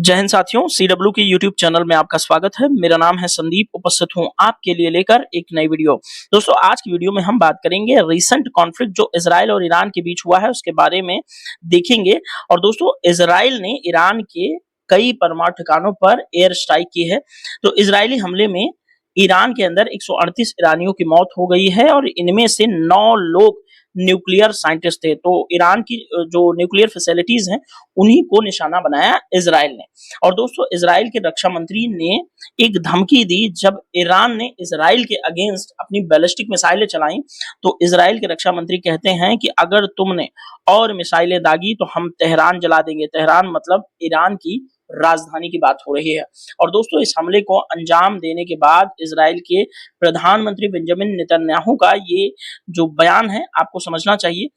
जय हिंद साथियों, CW के YouTube चैनल में आपका स्वागत है। मेरा नाम है संदीप, उपस्थित हूं आपके लिए लेकर एक नई वीडियो। दोस्तों, आज की वीडियो में हम बात करेंगे रीसेंट कॉन्फ्लिक्ट जो इजराइल और ईरान के बीच हुआ है उसके बारे में देखेंगे। और दोस्तों, इजराइल ने ईरान के कई परमाणु ठिकानों पर एयर स्ट्राइक की है। तो इजरायली हमले में ईरान के अंदर 138 ईरानियों की मौत हो गई है और इनमें से 9 लोग न्यूक्लियर साइंटिस्ट थे। तो ईरान की जो न्यूक्लियर फैसिलिटीज हैं उन्हीं को निशाना बनाया इजराइल ने। और दोस्तों, इजराइल के रक्षा मंत्री ने एक धमकी दी जब ईरान ने इजराइल के अगेंस्ट अपनी बैलिस्टिक मिसाइलें चलाई। तो इजराइल के रक्षा मंत्री कहते हैं कि अगर तुमने और मिसाइलें दागी तो हम तेहरान जला देंगे। तेहरान मतलब ईरान की राजधानी की बात हो रही है। और दोस्तों, इस हमले को अंजाम देने के बाद इजराइल के प्रधानमंत्री बेंजामिन नेतन्याहू का ये जो बयान है आपको समझना चाहिए।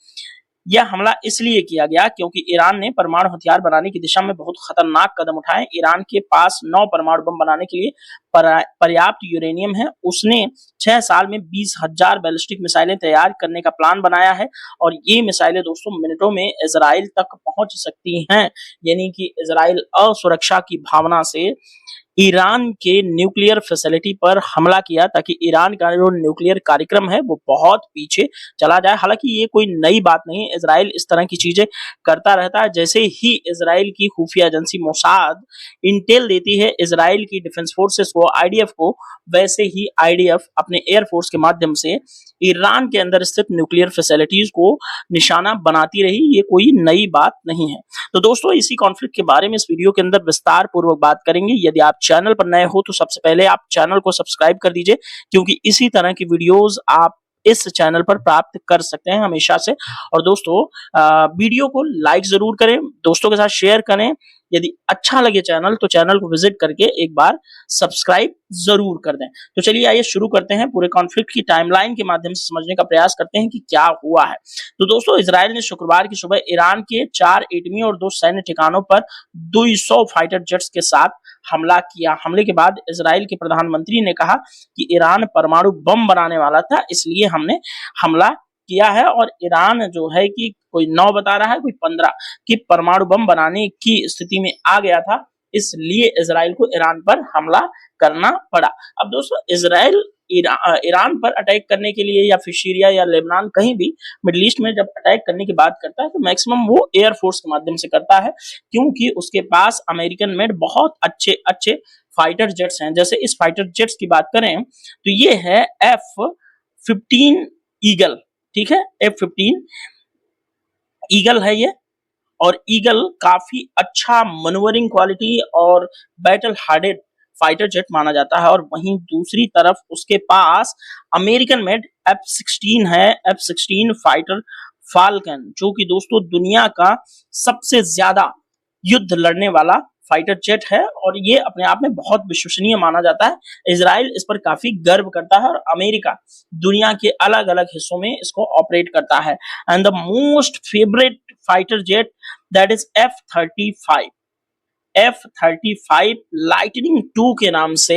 यह हमला इसलिए किया गया क्योंकि ईरान ने परमाणु हथियार बनाने की दिशा में बहुत खतरनाक कदम उठाए। ईरान के पास 9 परमाणु बम बनाने के लिए पर्याप्त यूरेनियम है। उसने 6 साल में 20,000 बैलिस्टिक मिसाइलें तैयार करने का प्लान बनाया है और ये मिसाइलें दोस्तों मिनटों में इजराइल तक पहुंच सकती हैं। यानी कि इजराइल असुरक्षा की भावना से ईरान के न्यूक्लियर फैसिलिटी पर हमला किया ताकि ईरान का जो न्यूक्लियर कार्यक्रम है वो बहुत पीछे चला जाए। हालांकि ये कोई नई बात नहीं है, इजराइल इस तरह की चीजें करता रहता है। जैसे ही इजराइल की खुफिया एजेंसी मोसाद इंटेल देती है इजराइल की डिफेंस फोर्सेस को, आईडीएफ को, वैसे ही आईडीएफ अपने एयरफोर्स के माध्यम से ईरान के अंदर स्थित न्यूक्लियर फैसिलिटीज को निशाना बनाती रही। ये कोई नई बात नहीं है। तो दोस्तों, इसी कॉन्फ्लिक्ट के बारे में इस वीडियो के अंदर विस्तार पूर्वक बात करेंगे। यदि आप चैनल पर नए हो तो सबसे पहले आप चैनल को सब्सक्राइब कर दीजिए, क्योंकि इसी तरह की वीडियोस आप इस चैनल पर प्राप्त कर सकते हैं हमेशा से। और दोस्तों, वीडियो को लाइक जरूर करें, दोस्तों के साथ शेयर करें। यदि अच्छा लगे चैनल तो चैनल को विजिट करके एक बार सब्सक्राइब जरूर कर दें। तो चलिए आइए शुरू करते हैं। पूरे कॉन्फ्लिक्ट की टाइमलाइन के माध्यम से समझने का प्रयास करते हैं कि क्या हुआ है। तो दोस्तों, इजराइल ने शुक्रवार की सुबह ईरान के 4 एटमी और 2 सैन्य ठिकानों पर 200 फाइटर जेट्स के साथ हमला किया। हमले के बाद इजराइल के प्रधानमंत्री ने कहा कि ईरान परमाणु बम बनाने वाला था, इसलिए हमने हमला किया है। और ईरान जो है कि कोई 9 बता रहा है, कोई 15 कि परमाणु बम बनाने की स्थिति में आ गया था, इसलिए इजराइल को ईरान पर हमला करना पड़ा। अब दोस्तों, इजराइल ईरान पर अटैक करने के लिए या फिर सीरिया या लेबनान कहीं भी मिडिल ईस्ट में जब अटैक करने की बात करता है तो मैक्सिमम वो एयरफोर्स के माध्यम से करता है, क्योंकि उसके पास अमेरिकन मेड बहुत अच्छे अच्छे फाइटर जेट्स हैं। जैसे इस फाइटर जेट्स की बात करें तो ये है F-15 ईगल। ठीक है, F-15 ईगल है ये। और ईगल काफी अच्छा मनोवरिंग क्वालिटी और बैटल हार्डेड फाइटर जेट माना जाता है। और वहीं दूसरी तरफ उसके पास अमेरिकन मेड F-16 है, F-16 फाइटर फाल्कन, जो कि दोस्तों दुनिया का सबसे ज्यादा युद्ध लड़ने वाला फाइटर जेट है और ये अपने आप में बहुत विश्वसनीय माना जाता है। इजराइल इस पर काफी गर्व करता है और अमेरिका दुनिया के अलग अलग हिस्सों में इसको ऑपरेट करता है। And the most favourite fighter jet that is F-35। F-35 lightning 2 के नाम से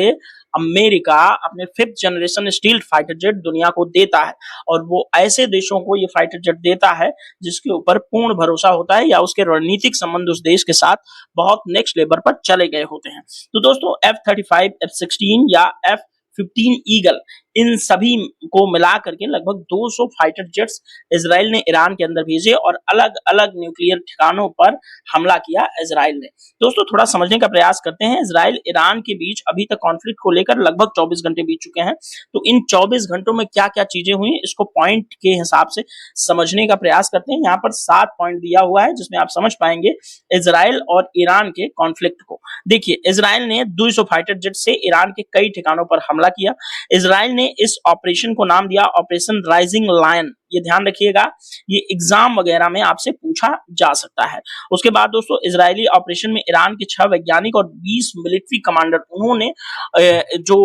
अमेरिका अपने 5th generation stealth fighter jet दुनिया को देता है। और वो ऐसे देशों को ये फाइटर जेट देता है जिसके ऊपर पूर्ण भरोसा होता है या उसके रणनीतिक संबंध उस देश के साथ बहुत नेक्स्ट लेवल पर चले गए होते हैं। तो दोस्तों, F-35, F-16 या F-15 ईगल, इन सभी को मिला करके लगभग 200 फाइटर जेट्स इजराइल ने ईरान के अंदर भेजे और अलग अलग न्यूक्लियर ठिकानों पर हमला किया इजराइल ने। दोस्तों, थोड़ा समझने का प्रयास करते हैं। इजराइल ईरान के बीच अभी तक कॉन्फ्लिक्ट को लेकर लगभग 24 घंटे बीत चुके हैं। तो इन 24 घंटों में क्या क्या चीजें हुई इसको पॉइंट के हिसाब से समझने का प्रयास करते हैं। यहाँ पर 7 पॉइंट दिया हुआ है जिसमें आप समझ पाएंगे इजराइल और ईरान के कॉन्फ्लिक्ट को। देखिए, इजराइल ने 200 फाइटर जेट से ईरान के कई ठिकानों पर हमला किया। इजराइल ने इस ऑपरेशन को नाम दिया ऑपरेशन राइजिंग लायन। ये ध्यान रखिएगा, ये एग्जाम वगैरह में आपसे पूछा जा सकता है। उसके बाद दोस्तों, इजरायली ऑपरेशन में ईरान के 6 वैज्ञानिक और 20 मिलिट्री कमांडर, उन्होंने जो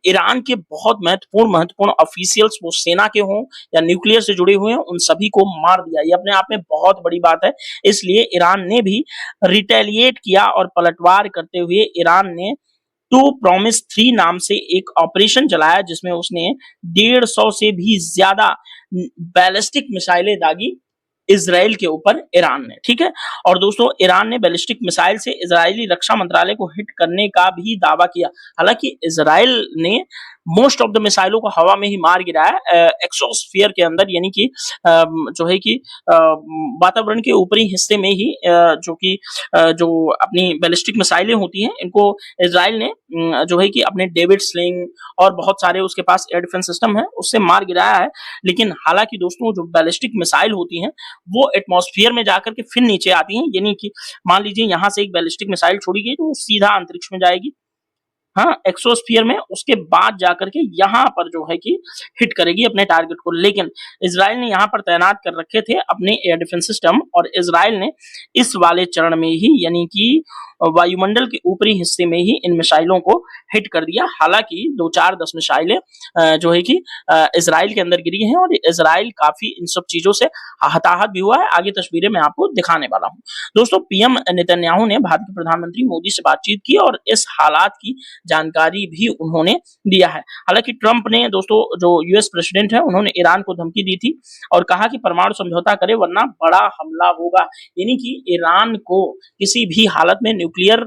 ईरान के बहुत महत्वपूर्ण ऑफिशियल्स, वो सेना के हों या न्यूक्लियर से जुड़े हुए हैं, उन सभी को मार दिया। ये अपने आप में बहुत बड़ी बात है। इसलिए ईरान ने भी रिटेलिएट किया और पलटवार करते हुए ईरान ने 2 प्रॉमिस 3 नाम से एक ऑपरेशन चलाया जिसमें उसने 150 से भी ज्यादा बैलिस्टिक मिसाइलें दागी इजराइल के ऊपर ईरान ने, ठीक है। और दोस्तों ईरान ने बैलिस्टिक मिसाइल से इजरायली रक्षा मंत्रालय को हिट करने का भी दावा किया। हालांकि इजराइल ने मोस्ट ऑफ द मिसाइलों को हवा में ही मार गिराया एक्सोस्फीयर के अंदर, यानी कि जो है कि वातावरण के ऊपरी हिस्से में ही जो अपनी बैलिस्टिक मिसाइलें होती हैं इनको इजराइल ने जो है कि अपने डेविड स्लिंग और बहुत सारे उसके पास एयर डिफेंस सिस्टम है उससे मार गिराया है। लेकिन हालांकि दोस्तों जो बैलिस्टिक मिसाइल होती हैं वो एटमॉस्फेयर में जाकर के फिर नीचे आती हैं, यानी कि मान लीजिए यहां से एक बैलिस्टिक मिसाइल छोड़ी गई तो वो सीधा अंतरिक्ष में जाएगी, हाँ, एक्सोस्फीयर में, उसके बाद जाकर के यहाँ पर जो है कि हिट करेगी अपने टारगेट को। लेकिन इजराइल ने यहाँ पर तैनात कर रखे थे अपने एयर डिफेंस सिस्टम और इजराइल ने इस वाले चरण में ही यानी कि वायुमंडल के ऊपरी हिस्से में ही इन मिसाइलों को हिट कर दिया। हालांकि 2-4-10 मिसाइलें जो है कि इजराइल के अंदर गिरी हैं और इजराइल काफी इन सब चीजों से हताहत भी हुआ है। आगे तस्वीरें मैं आपको दिखाने वाला हूँ। दोस्तों पीएम नेतन्याहू ने भारत के प्रधानमंत्री मोदी से बातचीत की और इस हालात की जानकारी भी उन्होंने दिया है। हालांकि ट्रंप ने दोस्तों जो यूएस प्रेसिडेंट है उन्होंने ईरान को धमकी दी थी और कहा कि परमाणु समझौता करे वरना बड़ा हमला होगा, यानी कि ईरान को किसी भी हालत में न्यूक्लियर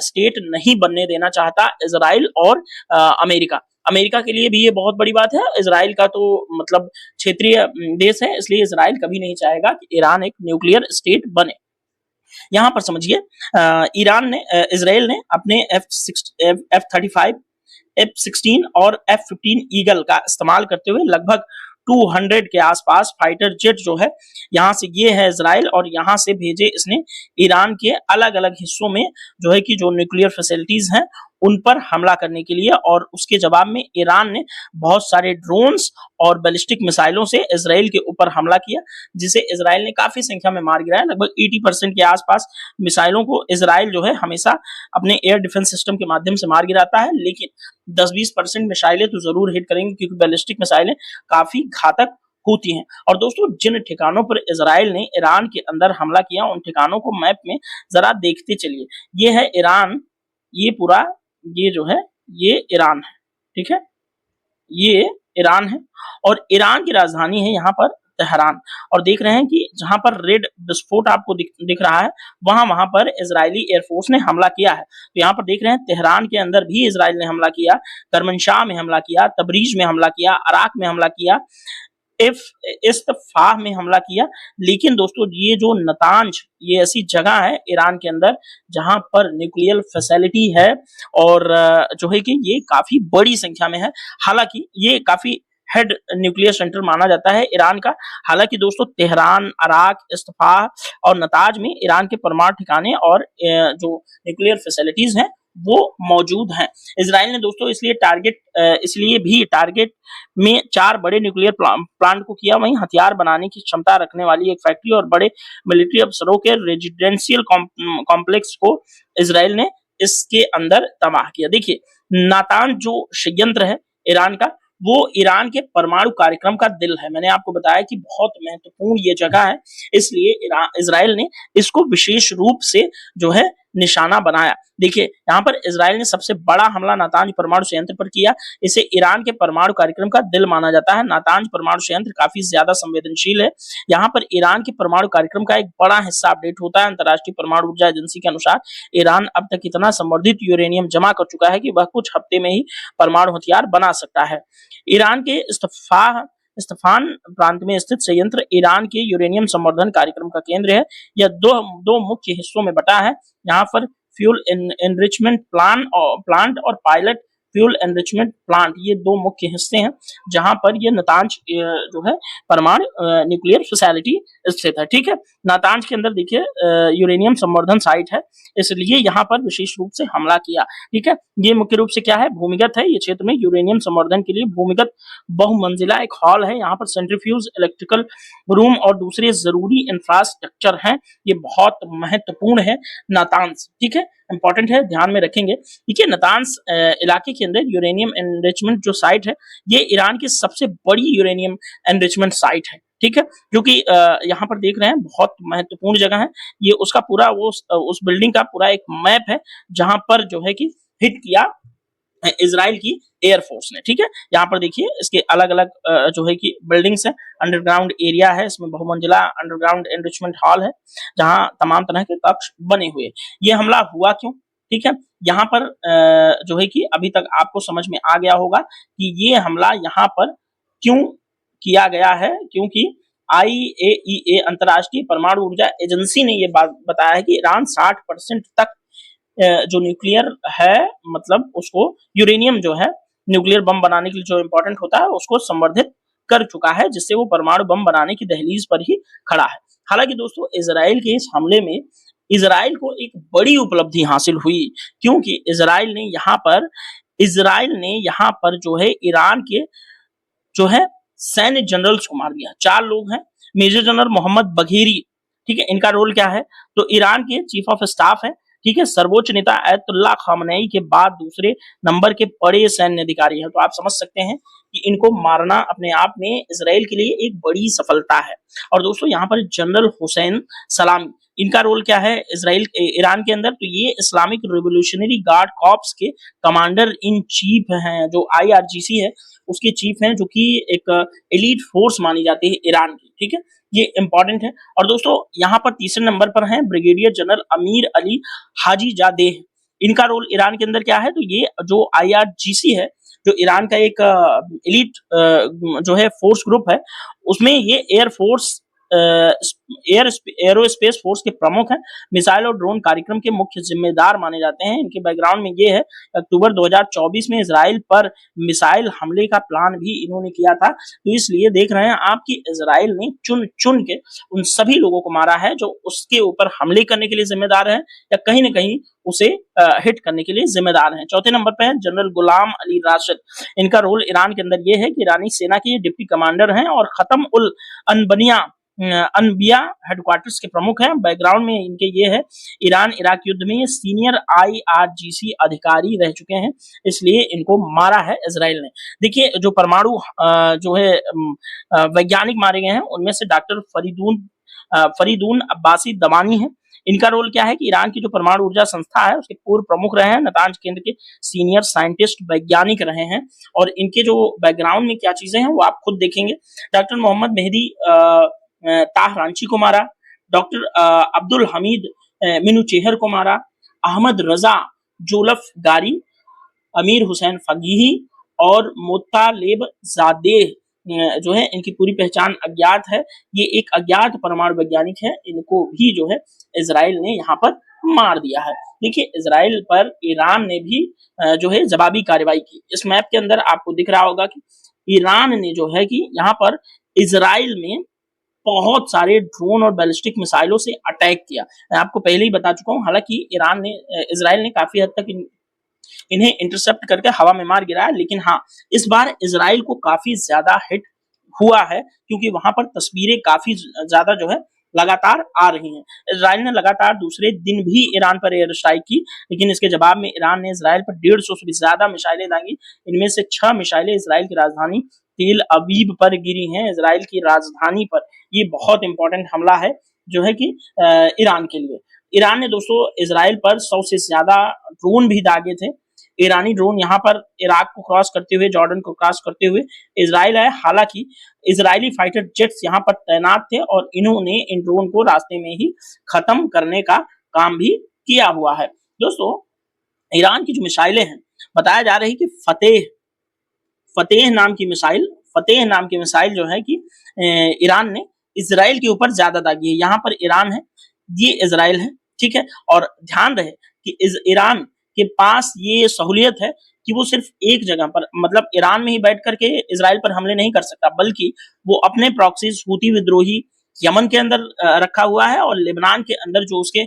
स्टेट नहीं बनने देना चाहता इजराइल और अमेरिका। अमेरिका के लिए भी ये बहुत बड़ी बात है, इजराइल का तो मतलब क्षेत्रीय देश है, इसलिए इजराइल कभी नहीं चाहेगा कि ईरान एक न्यूक्लियर स्टेट बने। यहाँ पर समझिए ईरान ने इजराइल ने अपने F-35, F-16 और F-15 ईगल का इस्तेमाल करते हुए लगभग 200 के आसपास फाइटर जेट जो है यहाँ से ये है इजराइल और यहाँ से भेजे इसने ईरान के अलग अलग हिस्सों में जो है कि जो न्यूक्लियर फैसिलिटीज हैं उन पर हमला करने के लिए। और उसके जवाब में ईरान ने बहुत सारे ड्रोन्स और बैलिस्टिक मिसाइलों से इजराइल के ऊपर हमला किया, जिसे इजराइल ने काफी संख्या में मार गिराया। लगभग 80% के आसपास मिसाइलों को इजराइल जो है हमेशा अपने एयर डिफेंस सिस्टम के माध्यम से मार गिराता है, लेकिन 10-20% मिसाइलें तो जरूर हिट करेंगी क्योंकि बैलिस्टिक मिसाइलें काफी घातक होती हैं। और दोस्तों जिन ठिकानों पर इजराइल ने ईरान के अंदर हमला किया उन ठिकानों को मैप में जरा देखते चलिए। ये है ईरान, ये पूरा ये जो है ये ईरान है, ठीक है, ये ईरान है और ईरान की राजधानी है यहाँ पर तेहरान। और देख रहे हैं कि जहां पर रेड विस्फोट आपको दिख रहा है वहां पर इजरायली एयरफोर्स ने हमला किया है। तो यहाँ पर देख रहे हैं तेहरान के अंदर भी इजराइल ने हमला किया, करमनशाह में हमला किया, तबरीज में हमला किया, अराक में हमला किया, इस्तफाह में हमला किया। लेकिन दोस्तों ये जो नतांज ये ऐसी जगह है ईरान के अंदर जहां पर न्यूक्लियर फैसिलिटी है और जो है कि ये काफी बड़ी संख्या में है। हालांकि ये काफी हेड न्यूक्लियर सेंटर माना जाता है ईरान का। हालांकि दोस्तों तेहरान, अराक, इस्तफाह और नताज में ईरान के परमाणु ठिकाने और जो न्यूक्लियर फैसिलिटीज हैं वो मौजूद हैं। इजराइल ने दोस्तों इसलिए भी टारगेट में 4 बड़े न्यूक्लियर प्लांट को किया, वहीं हथियार बनाने की क्षमता रखने वाली एक फैक्ट्री और बड़े मिलिट्री अफसरों के रेजिडेंशियल कॉम्प्लेक्स को इजराइल ने इसके अंदर तबाह किया। देखिए नातान जो षड्यंत्र है ईरान का वो ईरान के परमाणु कार्यक्रम का दिल है। मैंने आपको बताया कि बहुत महत्वपूर्ण ये जगह है, इसलिए इजराइल ने इसको विशेष रूप से जो है निशाना बनाया। देखिए यहाँ पर इजराइल ने सबसे बड़ा हमला नातांज परमाणु संयंत्र पर किया। इसे ईरान के परमाणु कार्यक्रम का दिल माना जाता है। नातांज परमाणु संयंत्र काफी ज्यादा संवेदनशील है। यहाँ पर ईरान के परमाणु कार्यक्रम का एक बड़ा हिस्सा अपडेट होता है। अंतर्राष्ट्रीय परमाणु ऊर्जा एजेंसी के अनुसार ईरान अब तक इतना संवर्धित यूरेनियम जमा कर चुका है कि वह कुछ हफ्ते में ही परमाणु हथियार बना सकता है। ईरान के इस्फहान प्रांत में स्थित संयंत्र ईरान के यूरेनियम संवर्धन कार्यक्रम का केंद्र है। यह दो मुख्य हिस्सों में बटा है। यहाँ पर फ्यूल एनरिचमेंट प्लांट और पायलट फ्यूल एनरिचमेंट प्लांट, ये 2 मुख्य हिस्से हैं जहां पर ये नातांज जो है परमाणु न्यूक्लियर फैसिलिटी स्थित है। ठीक है, नातांज के अंदर देखिए यूरेनियम संवर्धन साइट है, इसलिए यहाँ पर विशेष रूप से हमला किया। ठीक है, ये मुख्य रूप से क्या है, भूमिगत है। ये क्षेत्र में यूरेनियम संवर्धन के लिए भूमिगत बहुमंजिला एक हॉल है। यहाँ पर सेंट्रीफ्यूज, इलेक्ट्रिकल रूम और दूसरे जरूरी इंफ्रास्ट्रक्चर हैं। ये बहुत महत्वपूर्ण है नातांज, ठीक है, इंपॉर्टेंट है, ध्यान में रखेंगे। देखिए नातांज इलाके के अंदर यूरेनियम एनरिचमेंट जो साइट है ये ईरान की सबसे बड़ी यूरेनियम एनरिचमेंट साइट है। ठीक है, क्योंकि यहाँ पर देख रहे हैं बहुत महत्वपूर्ण जगह है। ये उसका पूरा उस बिल्डिंग का पूरा एक मैप है जहां पर जो है कि हिट किया इजराइल की एयरफोर्स ने। ठीक है, यहाँ पर देखिए इसके अलग अलग जो है कि बिल्डिंग्स है, अंडरग्राउंड एरिया है, इसमें बहुमंजिला अंडरग्राउंड एनरिचमेंट हॉल है जहां तमाम तरह के कक्ष बने हुए। ये हमला हुआ क्यों? ठीक है, यहाँ पर जो है कि अभी तक आपको समझ में आ गया होगा कि ये हमला यहाँ पर क्यों किया गया है, क्योंकि IAEA अंतर्राष्ट्रीय परमाणु ऊर्जा एजेंसी ने ये बात बताया है कि ईरान 60% तक जो न्यूक्लियर है, मतलब उसको यूरेनियम जो है न्यूक्लियर बम बनाने के लिए जो इंपॉर्टेंट होता है उसको संवर्धित कर चुका है, जिससे वो परमाणु बम बनाने की दहलीज पर ही खड़ा है। हालांकि दोस्तों इजराइल के इस हमले में इजराइल को एक बड़ी उपलब्धि हासिल हुई, क्योंकि इजराइल ने यहाँ पर जो है ईरान के जो है सैन्य जनरल्स को मार दिया। 4 लोग हैं। मेजर जनरल मोहम्मद बघेरी, ठीक है, इनका रोल क्या है? तो ईरान के चीफ ऑफ स्टाफ है। ठीक है, सर्वोच्च नेता आयतुल्लाह खामनेई के बाद दूसरे नंबर के बड़े सैन्य अधिकारी हैं। तो आप समझ सकते हैं कि इनको मारना अपने आप में इजराइल के लिए एक बड़ी सफलता है। और दोस्तों यहाँ पर जनरल हुसैन सलामी, इनका रोल क्या है ईरान के अंदर? तो ये इस्लामिक रिवोल्यूशनरी गार्ड कॉर्प्स के कमांडर इन चीफ हैं, जो IRGC है उसके चीफ हैं, जो कि एक एलीट फोर्स मानी जाती है ईरान की। ठीक है, ये इंपॉर्टेंट है। और दोस्तों यहाँ पर तीसरे नंबर पर हैं brigadier general Amir Ali Hajizadeh. इनका रोल ईरान के अंदर क्या है? तो ये जो IRGC है, जो ईरान का एक एलीट जो है फोर्स ग्रुप है, उसमें ये एयरफोर्स एरोस्पेस फोर्स के प्रमुख हैं। मिसाइल और ड्रोन कार्यक्रम के मुख्य जिम्मेदार माने जाते हैं। इनके बैकग्राउंड में ये है, अक्टूबर 2024 में इजराइल पर मिसाइल हमले का प्लान भी इन्होंने किया था। तो इसलिए देख रहे हैं आप कि इजराइल ने चुन चुन के उन सभी लोगों को मारा है जो उसके ऊपर हमले करने के लिए जिम्मेदार हैं या कहीं ना कहीं उसे हिट करने के लिए जिम्मेदार हैं। चौथे नंबर पे है जनरल गुलाम अली राशिद। इनका रोल ईरान के अंदर ये है कि ईरानी सेना के डिप्टी कमांडर हैं और खत्म उल अनबिया हेडक्वार्टर्स के प्रमुख हैं। बैकग्राउंड में इनके ये है, ईरान इराक युद्ध में सीनियर IRGC अधिकारी रह चुके हैं, इसलिए इनको मारा है इजराइल ने। देखिए जो परमाणु जो है वैज्ञानिक मारे गए हैं उनमें से डॉक्टर फरीदून अब्बासी दमानी है। इनका रोल क्या है कि ईरान की जो परमाणु ऊर्जा संस्था है उसके पूर्व प्रमुख रहे हैं, नातांज केंद्र के सीनियर साइंटिस्ट वैज्ञानिक रहे हैं। और इनके जो बैकग्राउंड में क्या चीजें हैं वो आप खुद देखेंगे। डॉक्टर मोहम्मद मेहदी ताहरांची को मारा, डॉक्टर अब्दुल हमीद मिनुचेहर को मारा, अहमद रजा जोलफगारी, अमीर हुसैन फकीही और मोत्तालेब जादेह जो है इनकी पूरी पहचान अज्ञात है। ये एक अज्ञात परमाणु वैज्ञानिक है, इनको भी जो है इजराइल ने यहाँ पर मार दिया है। देखिए इजराइल पर ईरान ने भी जो है जवाबी कार्रवाई की। इस मैप के अंदर आपको दिख रहा होगा कि ईरान ने जो है कि यहाँ पर इजराइल में बहुत सारे ड्रोन और बैलिस्टिक मिसाइलों से अटैक किया। मैं आपको पहले ही बता चुका हूँ। हालांकि इजराइल ने काफी हद तक इन्हें इंटरसेप्ट करके हवा में मार गिराया, लेकिन हाँ इस बार इजराइल को काफी ज्यादा हिट हुआ है, क्योंकि वहां पर तस्वीरें काफी ज्यादा जो है लगातार आ रही हैं। इजराइल ने लगातार दूसरे दिन भी ईरान पर एयर स्ट्राइक की, लेकिन इसके जवाब में ईरान ने इजराइल पर 150 से भी ज्यादा मिसाइलें दागी। इनमें से 6 मिसाइलें इजराइल की राजधानी तेल अवीव पर गिरी हैं, इजराइल की राजधानी पर। ये बहुत इंपॉर्टेंट हमला है जो है कि ईरान के लिए। ईरान ने दोस्तों इजराइल पर 100 से ज्यादा ड्रोन भी दागे थे। ईरानी ड्रोन यहाँ पर इराक को क्रॉस करते हुए, जॉर्डन को क्रॉस करते हुए इजराइल है। हालांकि इजरायली फाइटर जेट्स यहाँ पर तैनात थे और इन्होंने इन ड्रोन को रास्ते में ही खत्म करने का काम भी किया हुआ है। दोस्तों ईरान की जो मिसाइलें हैं, बताया जा रहा है कि फतेह नाम की मिसाइल जो है कि ईरान ने इजराइल के ऊपर ज्यादा दागी है। यहाँ पर ईरान है, ये इजराइल है, ठीक है। और ध्यान रहे कि ईरान के पास ये सहूलियत है कि वो सिर्फ एक जगह पर, मतलब ईरान में ही बैठ करके इजराइल पर हमले नहीं कर सकता, बल्कि वो अपने प्रॉक्सीज हूती विद्रोही यमन के अंदर रखा हुआ है और लेबनान के अंदर जो उसके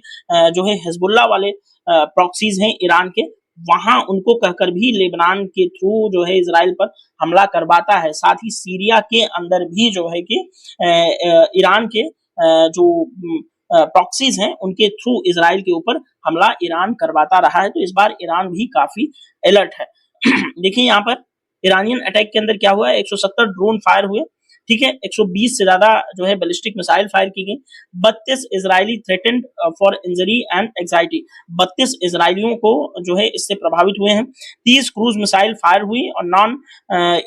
जो है हिजबुल्लाह वाले प्रॉक्सीज हैं ईरान के, वहां उनको कहकर भी लेबनान के थ्रू जो है इजराइल पर हमला करवाता है। साथ ही सीरिया के अंदर भी जो है कि ईरान के जो प्रॉक्सीज हैं उनके थ्रू इजराइल के ऊपर हमला ईरान करवाता रहा है। तो इस बार ईरान भी काफी अलर्ट है। देखिए यहाँ पर ईरानियन अटैक के अंदर क्या हुआ है, 170 ड्रोन फायर हुए, ठीक है, 120 से ज्यादा जो है बैलिस्टिक मिसाइल फायर की गई। 32 Israeli threatened for injury and anxiety, 32 इजरायलियों को जो है इससे प्रभावित हुए हैं। 30 क्रूज मिसाइल फायर हुई और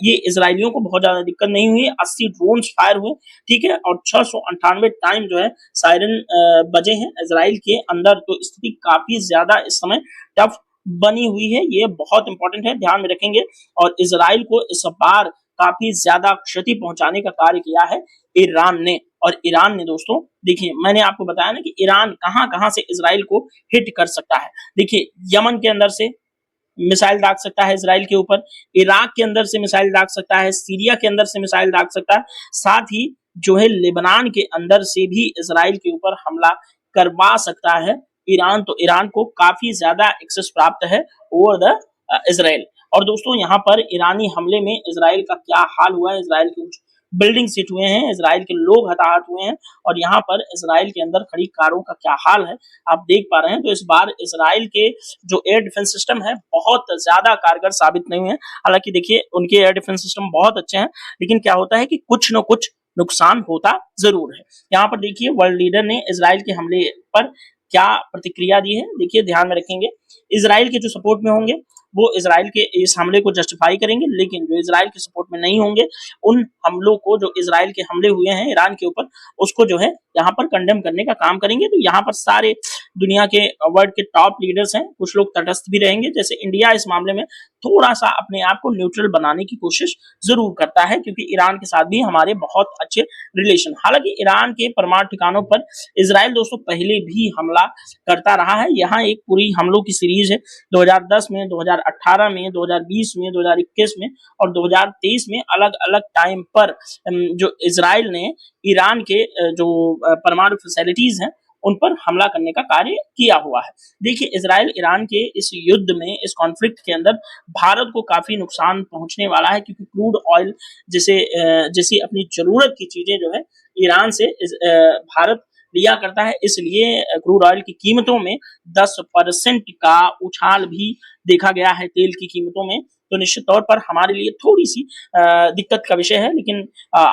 ये इजरायलियों को बहुत ज्यादा दिक्कत नहीं हुई। 80 ड्रोन फायर हुए, ठीक है, और 698 टाइम जो है सायरन बजे हैं इजराइल के अंदर। तो स्थिति काफी ज्यादा इस समय टफ बनी हुई है, ये बहुत इंपॉर्टेंट है, ध्यान में रखेंगे। और इजराइल को इस बार काफी ज्यादा क्षति पहुंचाने का कार्य किया है ईरान ने। और ईरान ने दोस्तों, देखिए मैंने आपको बताया ना कि ईरान कहां कहां से इजराइल को हिट कर सकता है। देखिए यमन के अंदर से मिसाइल दाग सकता है इजराइल के ऊपर, इराक के अंदर से मिसाइल दाग सकता है, सीरिया के अंदर से मिसाइल दाग सकता है, साथ ही जो है लेबनान के अंदर से भी इजराइल के ऊपर हमला करवा सकता है ईरान। तो ईरान को काफी ज्यादा एक्सेस प्राप्त है ओवर द इजराइल। और दोस्तों यहाँ पर ईरानी हमले में इजराइल का क्या हाल हुआ है, इजराइल के कुछ बिल्डिंग हिट हुए हैं, इजराइल के लोग हताहत हुए हैं, और यहाँ पर इजराइल के अंदर खड़ी कारों का क्या हाल है आप देख पा रहे हैं। तो इस बार इजराइल के जो एयर डिफेंस सिस्टम है बहुत ज्यादा कारगर साबित नहीं हुए हैं। हालांकि देखिए उनके एयर डिफेंस सिस्टम बहुत अच्छे हैं, लेकिन क्या होता है कि कुछ न कुछ नुकसान होता जरूर है। यहाँ पर देखिए वर्ल्ड लीडर ने इजराइल के हमले पर क्या प्रतिक्रिया दी है, देखिए ध्यान में रखेंगे। इजराइल के जो सपोर्ट में होंगे वो इजराइल के इस हमले को जस्टिफाई करेंगे, लेकिन जो इजराइल के सपोर्ट में नहीं होंगे उन हमलों को, जो इजराइल के हमले हुए हैं ईरान के ऊपर, उसको जो है यहाँ पर कंडेम करने का काम करेंगे। तो यहाँ पर सारे दुनिया के वर्ल्ड के टॉप लीडर्स हैं, कुछ लोग तटस्थ भी रहेंगे, जैसे इंडिया इस मामले में थोड़ा सा अपने आप को न्यूट्रल बनाने की कोशिश जरूर करता है, क्योंकि ईरान के साथ भी हमारे बहुत अच्छे रिलेशन। हालांकि ईरान के परमाणु ठिकानों पर इजराइल दोस्तों पहले भी हमला करता रहा है। यहाँ एक पूरी हमलों की सीरीज है, 2010 में, 2018 में, 2020 में, 2021 में और 2023 में अलग अलग टाइम पर जो इजराइल ने ईरान के जो परमाणु फैसिलिटीज हैं उन पर हमला करने का कार्य किया हुआ है। देखिए इजराइल ईरान के इस युद्ध में, इस कॉन्फ्लिक्ट के अंदर भारत को काफी नुकसान पहुंचने वाला है, क्योंकि क्रूड ऑयल जैसी अपनी जरूरत की चीजें जो है ईरान से भारत लिया करता है। इसलिए क्रूड ऑयल की कीमतों में 10% का उछाल भी देखा गया है तेल की कीमतों में। तो निश्चित तौर पर हमारे लिए थोड़ी सी दिक्कत का विषय है, लेकिन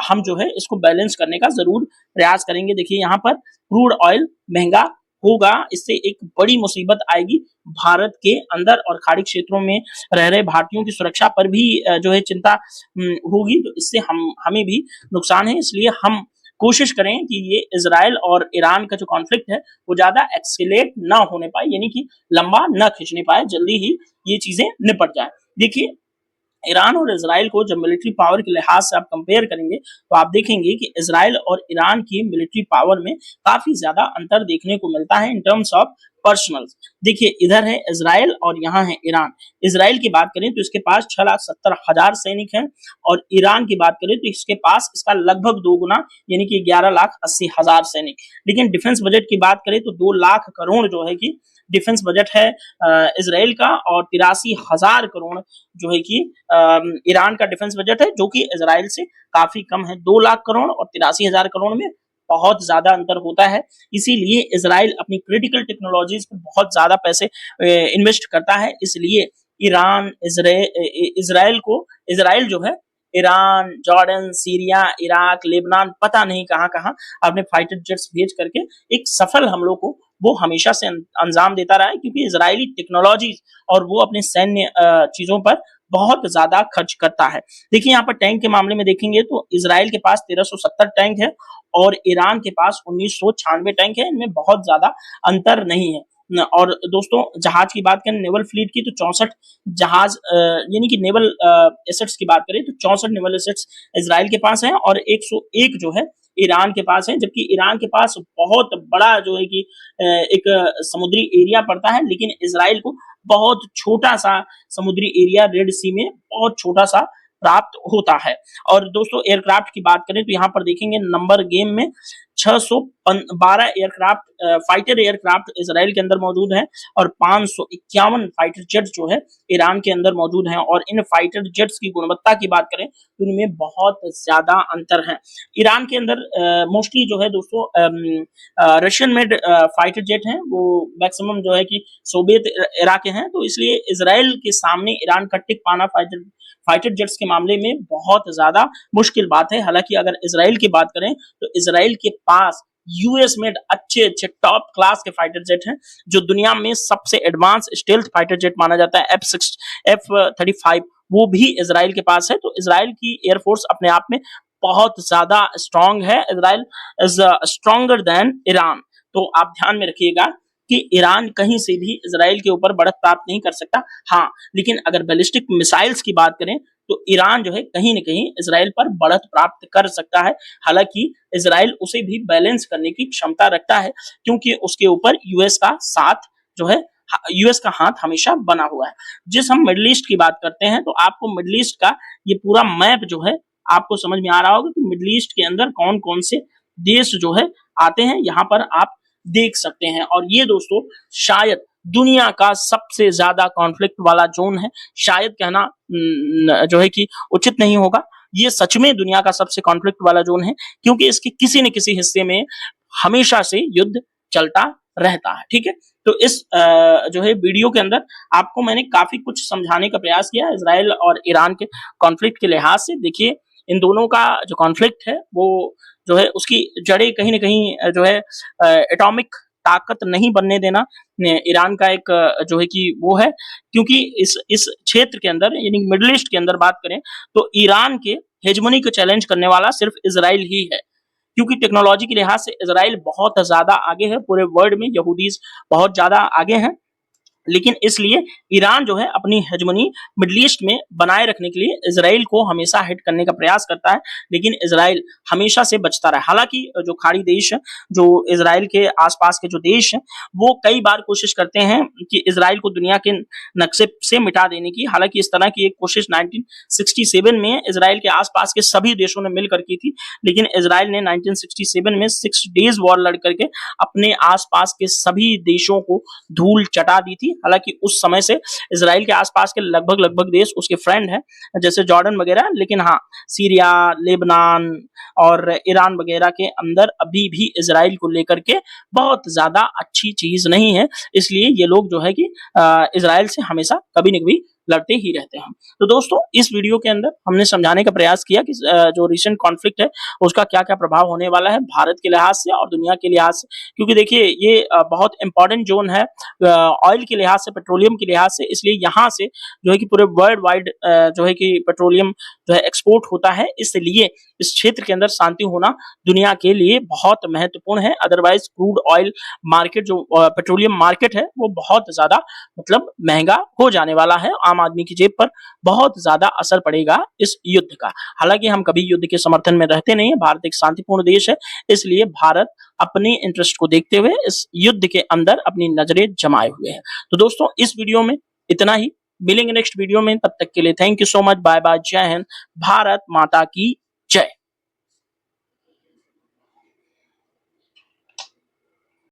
हम जो है इसको बैलेंस करने का जरूर प्रयास करेंगे। देखिए यहाँ पर क्रूड ऑयल महंगा होगा, इससे एक बड़ी मुसीबत आएगी भारत के अंदर, और खाड़ी क्षेत्रों में रह रहे भारतीयों की सुरक्षा पर भी जो है चिंता होगी। तो इससे हमें भी नुकसान है। इसलिए हम कोशिश करें कि ये इजराइल और ईरान का जो कॉन्फ्लिक्ट है वो ज्यादा एक्सीलेट ना होने पाए, यानी कि लंबा ना खींचने पाए, जल्दी ही ये चीजें निपट जाए। देखिए ईरान और इजराइल को जब मिलिट्री पावर के लिहाज से आप कंपेयर करेंगे तो आप देखेंगे कि इजराइल और ईरान की मिलिट्री पावर में काफी ज्यादा अंतर देखने को मिलता है इन टर्म्स ऑफ पर्सनल। देखिए इधर है इजराइल और यहाँ है ईरान। इजराइल की बात करें तो इसके पास 6,70,000 सैनिक हैं, और ईरान की बात करें तो इसके पास इसका लगभग 2 गुना यानी कि 11,80,000 सैनिक। लेकिन डिफेंस बजट की बात करें तो 2 लाख करोड़ जो है कि डिफेंस बजट है इजराइल का, और 83,000 करोड़ जो है कि ईरान का डिफेंस बजट है, जो कि इजराइल से काफी कम है। 2 लाख करोड़ और 83,000 करोड़ में बहुत ज्यादा अंतर होता है। इसीलिए इजराइल अपनी क्रिटिकल टेक्नोलॉजीज पर बहुत ज्यादा पैसे इन्वेस्ट करता है। इसलिए इजराइल जो है Iran, Jordan, Syria, Iraq, Lebanon, पता नहीं कहां कहां अपने फाइटर जेट्स भेज करके एक सफल हमलों को वो हमेशा से अंजाम देता रहा है, क्योंकि इजरायली टेक्नोलॉजी और वो अपने सैन्य चीजों पर बहुत ज्यादा खर्च करता है। देखिए यहाँ पर टैंक के मामले में देखेंगे तो इजराइल के पास 1370 टैंक है और ईरान के पास 1996 टैंक है, इनमें बहुत ज्यादा अंतर नहीं है। और दोस्तों जहाज की बात करें, नेवल फ्लीट की, तो 64 जहाज यानी कि नेवल एसेट्स की बात करें तो 64 नेवल एसेट्स इजराइल के पास है और 101 जो है ईरान के पास है। जबकि ईरान के पास बहुत बड़ा जो है कि एक समुद्री एरिया पड़ता है, लेकिन इजराइल को बहुत छोटा सा समुद्री एरिया रेड सी में बहुत छोटा सा प्राप्त होता है। और दोस्तों एयरक्राफ्ट की बात करें तो यहाँ पर देखेंगे नंबर गेम में 612 एयरक्राफ्ट फाइटर एयरक्राफ्ट इजराइल के अंदर मौजूद हैं और 551 फाइटर जेट जो है ईरान के अंदर मौजूद हैं। और इन फाइटर जेट्स की गुणवत्ता की बात करें तो इनमें बहुत ज्यादा अंतर है। ईरान के अंदर मोस्टली जो है दोस्तों रशियन मेड फाइटर जेट हैं, वो मैक्सिमम जो है कि सोवियत एरा के हैं, तो इसलिए इजराइल के सामने ईरान का टिक पाना फाइटर जेट्स के मामले में बहुत ज्यादा मुश्किल बात है। हालांकि अगर इजराइल की बात करें तो इजराइल के पास यूएस मेड अच्छे अच्छे टॉप क्लास के फाइटर जेट हैं, जो दुनिया में सबसे एडवांस स्टेल्थ फाइटर जेट माना जाता है F-35, वो भी इजराइल के पास है। तो इजराइल की एयरफोर्स अपने आप में बहुत ज्यादा स्ट्रांग है। Israel is stronger than Iran. तो आप ध्यान में रखिएगा कि ईरान कहीं से भी इजराइल के ऊपर बढ़त प्राप्त नहीं कर सकता। हाँ, लेकिन अगर बैलिस्टिक मिसाइल्स की बात करें तो ईरान जो है कहीं न कहीं इजराइल पर बढ़त प्राप्त कर सकता है। हालांकि इजराइल उसे भी बैलेंस करने की क्षमता रखता है, क्योंकि उसके ऊपर यूएस का साथ जो है, यूएस का हाथ हमेशा बना हुआ है। जिस हम मिडिल ईस्ट की बात करते हैं तो आपको मिडिल ईस्ट का ये पूरा मैप जो है आपको समझ में आ रहा होगा कि मिडिल ईस्ट के अंदर कौन कौन से देश जो है आते हैं, यहाँ पर आप देख सकते हैं। और ये दोस्तों शायद दुनिया का सबसे ज्यादा कॉन्फ्लिक्ट वाला जोन है। शायद कहना जो है कि उचित नहीं होगा, ये सच में दुनिया का सबसे कॉन्फ्लिक्ट वाला जोन है, क्योंकि इसके किसी न किसी हिस्से में हमेशा से युद्ध चलता रहता है। ठीक है, तो इस जो है वीडियो के अंदर आपको मैंने काफी कुछ समझाने का प्रयास किया इजराइल और ईरान के कॉन्फ्लिक्ट के लिहाज से। देखिए, इन दोनों का जो कॉन्फ्लिक्ट है वो जो है उसकी जड़ें कहीं न कहीं जो है एटॉमिक ताकत नहीं बनने देना ईरान का एक जो है कि वो है, क्योंकि इस क्षेत्र के अंदर यानी मिडिल ईस्ट के अंदर बात करें तो ईरान के हेजेमनी को चैलेंज करने वाला सिर्फ इजराइल ही है, क्योंकि टेक्नोलॉजी के लिहाज से इजराइल बहुत ज्यादा आगे है। पूरे वर्ल्ड में यहूदीज बहुत ज्यादा आगे हैं, लेकिन इसलिए ईरान जो है अपनी हेजमनी मिडिल ईस्ट में बनाए रखने के लिए इजराइल को हमेशा हिट करने का प्रयास करता है, लेकिन इजराइल हमेशा से बचता रहा। हालांकि जो खाड़ी देश है, जो इजराइल के आसपास के जो देश हैं, वो कई बार कोशिश करते हैं कि इजराइल को दुनिया के नक्शे से मिटा देने की। हालांकि इस तरह की एक कोशिश 1967 में इजराइल के आसपास के सभी देशों ने मिलकर की थी, लेकिन इजराइल ने 1967 में 6 डेज वॉर लड़ करके अपने आसपास के सभी देशों को धूल चटा दी थी। हालांकि उस समय से इजराइल के आसपास के लगभग देश उसके फ्रेंड हैं, जैसे जॉर्डन वगैरह, लेकिन हाँ, सीरिया, लेबनान और ईरान वगैरह के अंदर अभी भी इजराइल को लेकर के बहुत ज्यादा अच्छी चीज नहीं है। इसलिए ये लोग जो है कि इजराइल से हमेशा कभी न कभी लड़ते ही रहते हैं। तो दोस्तों, इस वीडियो के अंदर हमने समझाने का प्रयास किया कि जो रिसेंट कॉन्फ्लिक्ट है उसका क्या क्या प्रभाव होने वाला है भारत के लिहाज से और दुनिया के लिहाज से, क्योंकि देखिए ये बहुत इंपॉर्टेंट जोन है ऑयल के लिहाज से, पेट्रोलियम के लिहाज से। इसलिए यहाँ से जो है कि पूरे वर्ल्ड वाइड जो है कि पेट्रोलियम जो है एक्सपोर्ट होता है, इसलिए इस क्षेत्र के अंदर शांति होना दुनिया के लिए बहुत महत्वपूर्ण है। अदरवाइज क्रूड ऑयल मार्केट, जो पेट्रोलियम मार्केट है, वो बहुत ज्यादा मतलब महंगा हो जाने वाला है। आम आदमी की जेब पर बहुत ज्यादा असर पड़ेगा इस युद्ध का। हालांकि हम कभी युद्ध के समर्थन में रहते नहीं है, भारत एक शांतिपूर्ण देश है, इसलिए भारत अपने इंटरेस्ट को देखते हुए इस युद्ध के अंदर अपनी नजरें जमाए हुए है। तो दोस्तों, इस वीडियो में इतना ही, मिलेंगे नेक्स्ट वीडियो में, तब तक के लिए thank you so much, bye bye, जय हिंद, भारत माता की